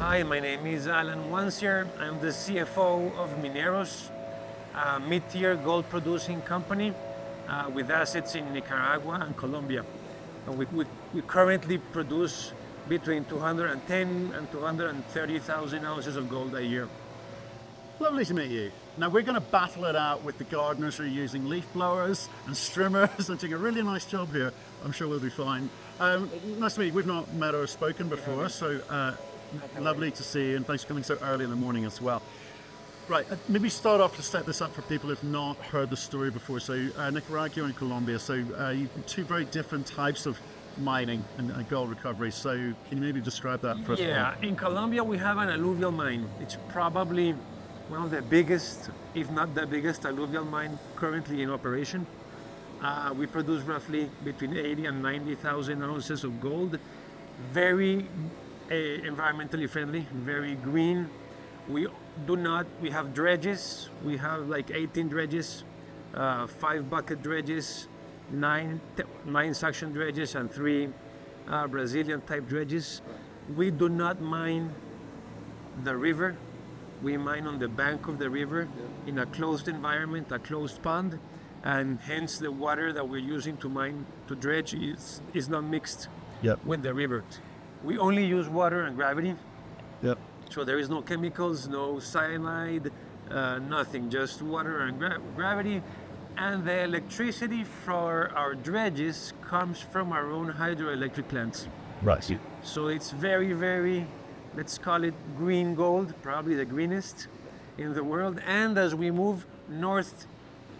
Hi, my name is Wancier. I'm the CFO of Mineros, a mid-tier gold producing company with assets in Nicaragua and Colombia. And we currently produce between 210 and 230,000 ounces of gold a year. Lovely to meet you. Now we're going to battle it out with the gardeners who are using leaf blowers and strimmers and doing a really nice job here. I'm sure we'll be fine. Nice to meet you. We've not met or spoken before, so lovely to see you, and thanks for coming so early in the morning as well. Right, maybe start off to set this up for people who've not heard the story before. So Nicaragua and Colombia, so two very different types of mining and gold recovery. So can you maybe describe that for us? Yeah, in Colombia we have an alluvial mine. It's probably one of the biggest, if not the biggest, alluvial mine currently in operation. We produce roughly between 80 and 90,000 ounces of gold. Very environmentally friendly, very green. We have dredges. We have like 18 dredges, 5 bucket dredges, 9 suction dredges, and 3 Brazilian type dredges. We do not mine the river. We mine on the bank of the river in a closed environment, a closed pond, and hence the water that we're using to dredge is not mixed with the river. We only use water and gravity. Yep. So there is no chemicals, no cyanide, nothing, just water and gravity. And the electricity for our dredges comes from our own hydroelectric plants. Right. So it's very, very, let's call it green gold, probably the greenest in the world. And as we move north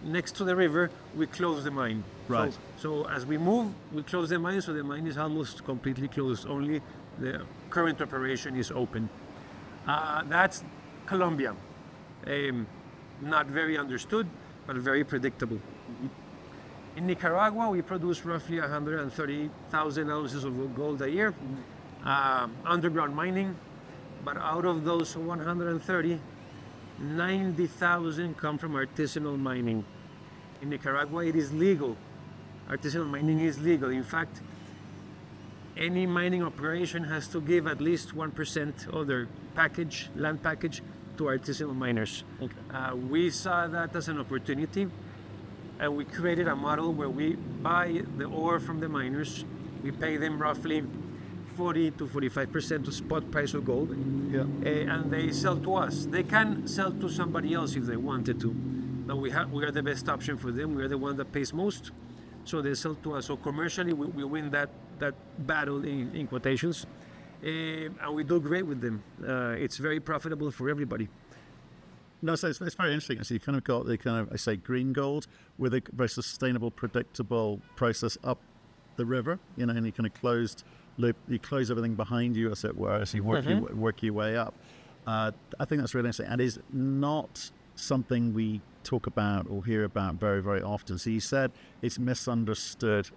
next to the river, we close the mine. Right. So as we move, we close the mine, so the mine is almost completely closed. Only the current operation is open. That's Colombia. Not very understood, but very predictable. In Nicaragua, we produce roughly 130,000 ounces of gold a year, underground mining, but out of those 130, 90,000 come from artisanal mining. In Nicaragua, it is legal. Artisanal mining is legal. In fact, any mining operation has to give at least 1% of their land package to artisanal miners. Okay. We saw that as an opportunity, and we created a model where we buy the ore from the miners. We pay them roughly 40 to 45% of spot price of gold, and they sell to us. They can sell to somebody else if they wanted to, but we are the best option for them. We are the one that pays most, so they sell to us. So commercially, we win that battle in quotations, and we do great with them. It's very profitable for everybody. No, so it's very interesting. So you kind of got the I say green gold with a very sustainable, predictable process up the river, and you kind of closed loop. You close everything behind you, as it were, as you work your way up. I think that's really interesting, and is not something we talk about or hear about very, very often. So you said it's misunderstood.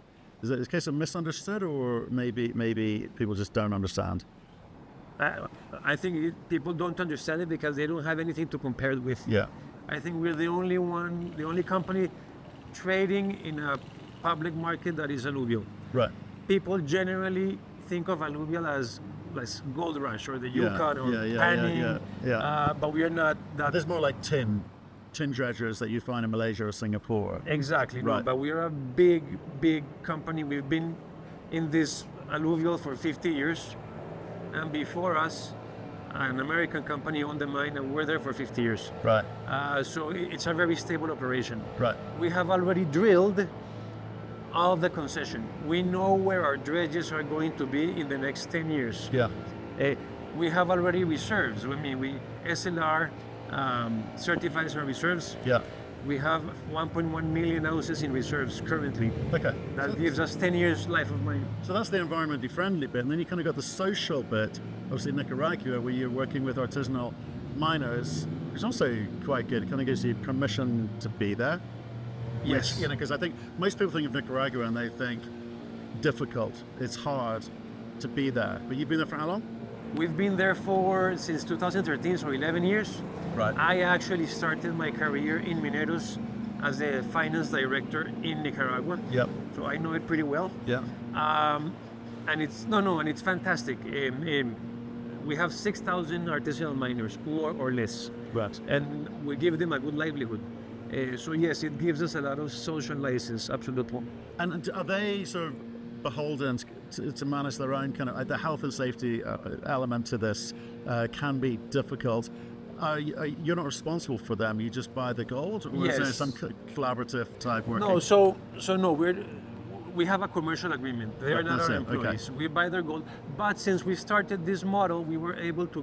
Is it a case of misunderstood, or maybe people just don't understand? I think people don't understand it because they don't have anything to compare it with. Yeah. I think we're the only company trading in a public market that is alluvial. Right. People generally think of alluvial as Gold Rush or the Yukon or Panning, but we are not that. There's more like tin dredgers that you find in Malaysia or Singapore. Exactly, right. No, but we are a big company. We've been in this alluvial for 50 years, and before us, an American company owned the mine, and we're there for 50 years. Right. So it's a very stable operation. Right. We have already drilled all the concession. We know where our dredges are going to be in the next 10 years. Yeah. We have already reserves. We SLR certifies our reserves. Yeah. We have 1.1 million ounces in reserves currently. Okay. That gives us 10 years life of mine. So that's the environmentally friendly bit, and then you kind of got the social bit. Obviously, Nicaragua, where you're working with artisanal miners, is also quite good. It kind of gives you permission to be there. Yes. Which, because I think most people think of Nicaragua and they think difficult. It's hard to be there. But you've been there for how long? We've been there since 2013, so 11 years. Right. I actually started my career in Mineros as the finance director in Nicaragua. Yep. So I know it pretty well. Yeah. And it's fantastic. we have 6,000 artisanal miners, more or less, Right. and we give them a good livelihood. So yes, it gives us a lot of social license, absolutely. And are they sort of beholden to manage their own kind of the health and safety element to this can be difficult? You're not responsible for them. You just buy the gold, or is there Yes. some collaborative type work? No, so no, we have a commercial agreement. They are Right, not that's our it, okay. employees. We buy their gold, but since we started this model, we were able to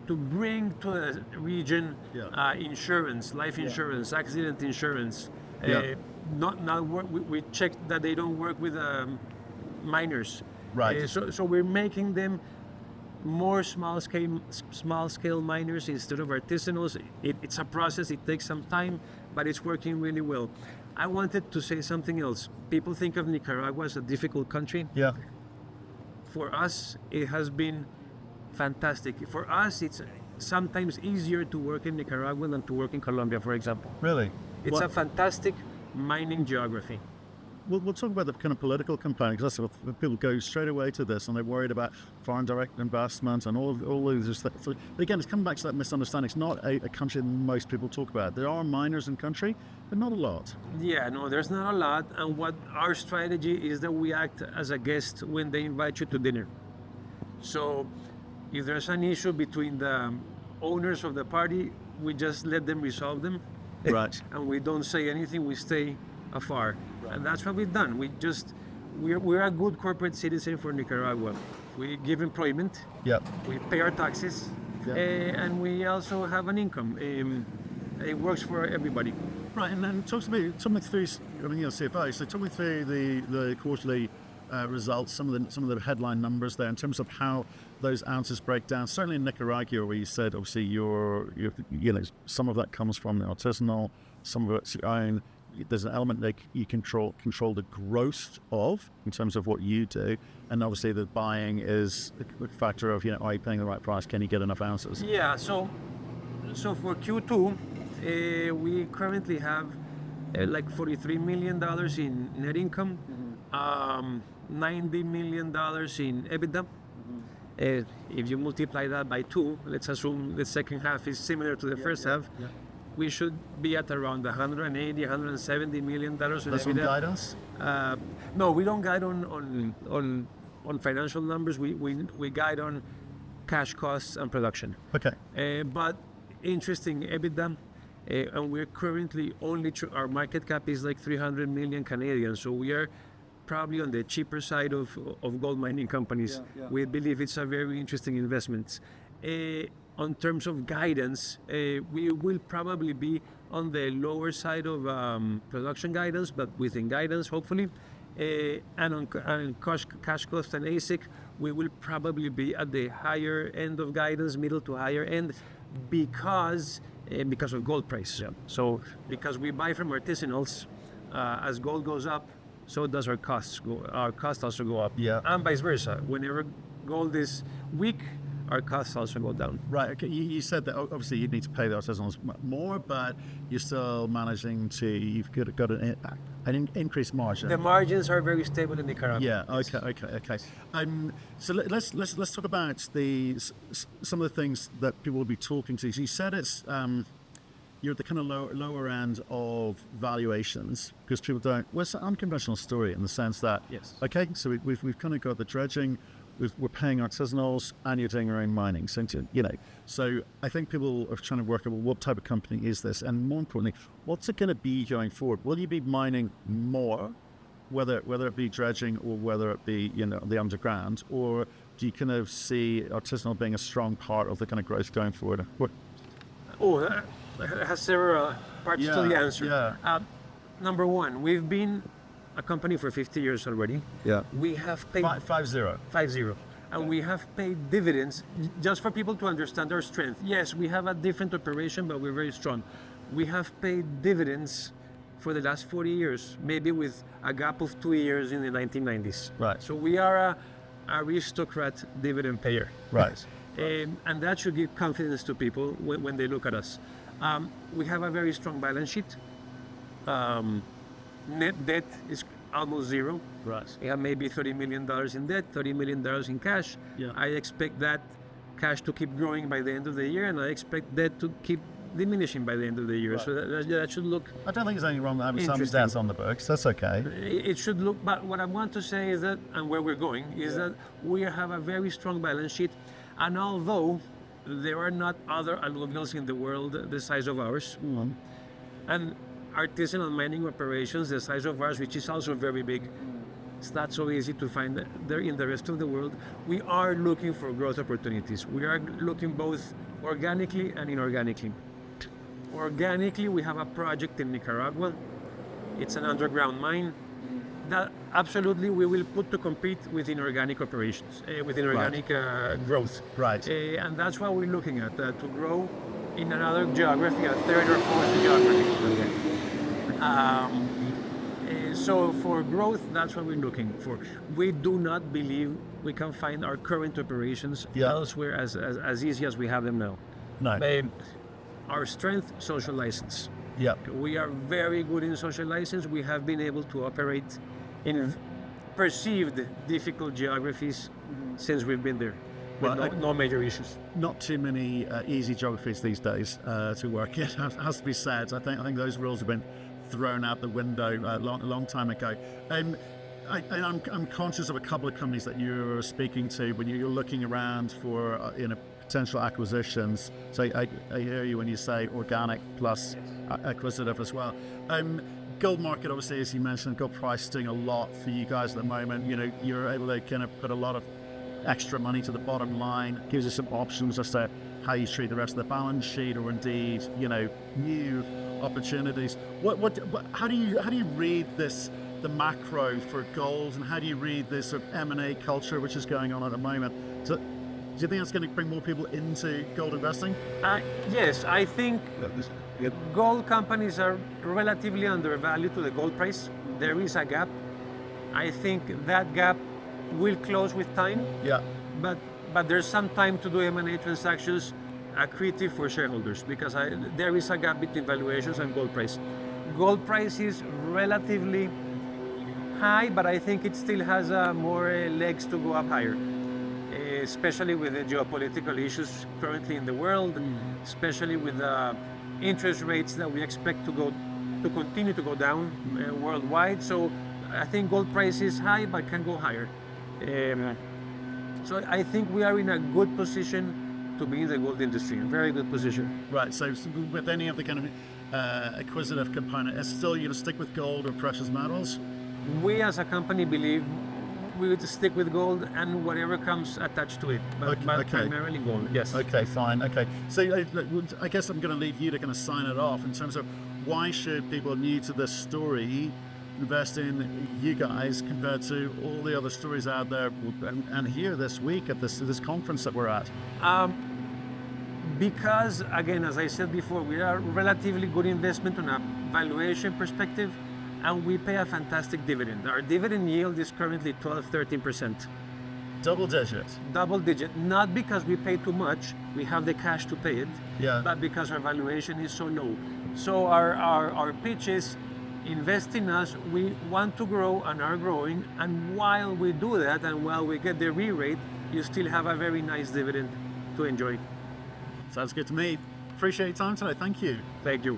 bring to the region Yeah. insurance, life insurance, accident insurance. Yeah. Not work. We checked that they don't work with miners. Right. So we're making them more small scale miners instead of artisanals. It's a process. It takes some time, but it's working really well. I wanted to say something else. People think of Nicaragua as a difficult country. Yeah. For us, it has been fantastic. For us, it's sometimes easier to work in Nicaragua than to work in Colombia, for example. Really? It's a fantastic mining geography. We'll talk about the kind of political component, because that's what people go straight away to this, and they're worried about foreign direct investment and all these things. So again, it's coming back to that misunderstanding. It's not a country that most people talk about. There are miners in country, but not a lot. Yeah, no, there's not a lot. And what our strategy is that we act as a guest when they invite you to dinner. So if there's an issue between the owners of the party, we just let them resolve them. Right. And we don't say anything, we stay afar. And that's what we've done. We're a good corporate citizen for Nicaragua. We give employment, Yep. we pay our taxes, Yeah. and we also have an income. It works for everybody. Right, and then talk me through. I mean, you're CFO, so talk me through the quarterly results, some of the headline numbers there in terms of how those ounces break down. Certainly in Nicaragua, where you said obviously some of that comes from the artisanal, some of it's your own. There's an element that you control the growth of in terms of what you do, and obviously the buying is a factor of are you paying the right price? Can you get enough ounces? Yeah, so for Q2, we currently have like $43 million in net income, $90 million in EBITDA. If you multiply that by 2, let's assume the second half is similar to the first half. Yeah. We should be at around $170 million in That's on EBITDA. guidance. No, we don't guide on financial numbers. We guide on cash costs and production. Okay. But interesting EBITDA, and we're currently our market cap is like 300 million Canadian. So we are probably on the cheaper side of gold mining companies. Yeah. We believe it's a very interesting investment. On terms of guidance, we will probably be on the lower side of production guidance, but within guidance, hopefully. And on cash cost and ASIC, we will probably be at the higher end of guidance, middle to higher end, because of gold price. Yeah. So because we buy from artisanals, as gold goes up, so does our costs. Our costs also go up. Yeah. And vice versa. Whenever gold is weak, our costs also go down. Right. Okay. You said that obviously you need to pay the artisanals more, but you're still managing to. You've got an increased margin. The margins are very stable in Nicaragua. Yeah. Okay. So let's talk about some of the things that people will be talking to. So you said it's you're at the kind of lower end of valuations because people don't. Well, it's an unconventional story in the sense that Yes. Okay, so we've kind of got the dredging. We're paying artisanals, and you're doing your own mining. So so I think people are trying to work out, well, what type of company is this, and more importantly, what's it going to be going forward? Will you be mining more, whether it be dredging or whether it be the underground, or do you kind of see artisanal being a strong part of the kind of growth going forward? That has several parts to the answer. Yeah. Number one, we've been a company for 50 years already. Yeah. We have paid 5-0. 5-0. And we have paid dividends just for people to understand our strength. Yes, we have a different operation, but we're very strong. We have paid dividends for the last 40 years, maybe with a gap of 2 years in the 1990s. Right. So we are a aristocrat dividend payer. Right. And that should give confidence to people when they look at us. We have a very strong balance sheet. Net debt is almost zero. Right. We have maybe $30 million in debt, $30 million in cash. Yeah. I expect that cash to keep growing by the end of the year, and I expect debt to keep diminishing by the end of the year. Right. So that should look. I don't think there's anything wrong with having some Interesting. debts on the books. That's okay. It should look. But what I want to say is that, and where we're going, is that we have a very strong balance sheet, and although there are not other alluvials in the world the size of ours, and artisanal mining operations the size of ours, which is also very big, it's not so easy to find there in the rest of the world. We are looking for growth opportunities. We are looking both organically and inorganically. Organically, we have a project in Nicaragua. It's an underground mine that absolutely we will put to compete with inorganic operations, with inorganic growth. Right. And that's what we're looking at, to grow in another geography, a third or fourth geography. So for growth, that's what we're looking for. We do not believe we can find our current operations elsewhere as easy as we have them now. No. Our strength, social license. Yeah. We are very good in social license. We have been able to operate in perceived difficult geographies since we've been there, with no major issues. Not too many easy geographies these days to work in. Has to be said. I think those rules have been thrown out the window a long time ago. I'm conscious of a couple of companies that you're speaking to when you're looking around for potential acquisitions. So I hear you when you say organic plus acquisitive as well. Gold market, obviously, as you mentioned, gold price is doing a lot for you guys at the moment. You're able to kind of put a lot of extra money to the bottom line. Gives you some options as to how you treat the rest of the balance sheet, or indeed, new opportunities. How do you read this, the macro for gold, and how do you read this sort of M&A culture which is going on at the moment? So, do you think it's going to bring more people into gold investing? Yes, I think gold companies are relatively undervalued to the gold price. There is a gap. I think that gap will close with time. Yeah. But there's some time to do M&A transactions accretive for shareholders, because there is a gap between valuations and gold price. Gold price is relatively high, but I think it still has more legs to go up higher, especially with the geopolitical issues currently in the world, especially with the interest rates that we expect to continue to go down worldwide. So I think gold price is high, but can go higher. So I think we are in a good position to be in the gold industry, a very good position. Right, so with any of the kind of acquisitive component, it's still you to stick with gold or precious metals? We as a company believe we would stick with gold and whatever comes attached to it, but primarily gold, yes. Okay, fine, okay. So I guess I'm going to leave you to kind of sign it off in terms of why should people new to this story invest in you guys compared to all the other stories out there and here this week at this conference that we're at? Because, again, as I said before, we are a relatively good investment on a valuation perspective, and we pay a fantastic dividend. Our dividend yield is currently 12-13%. Double digit. Double digit, not because we pay too much, we have the cash to pay it, but because our valuation is so low. So our pitch is, invest in us, we want to grow and are growing, and while we do that and while we get the re-rate, you still have a very nice dividend to enjoy. Sounds good to me. Appreciate your time today. Thank you. Thank you.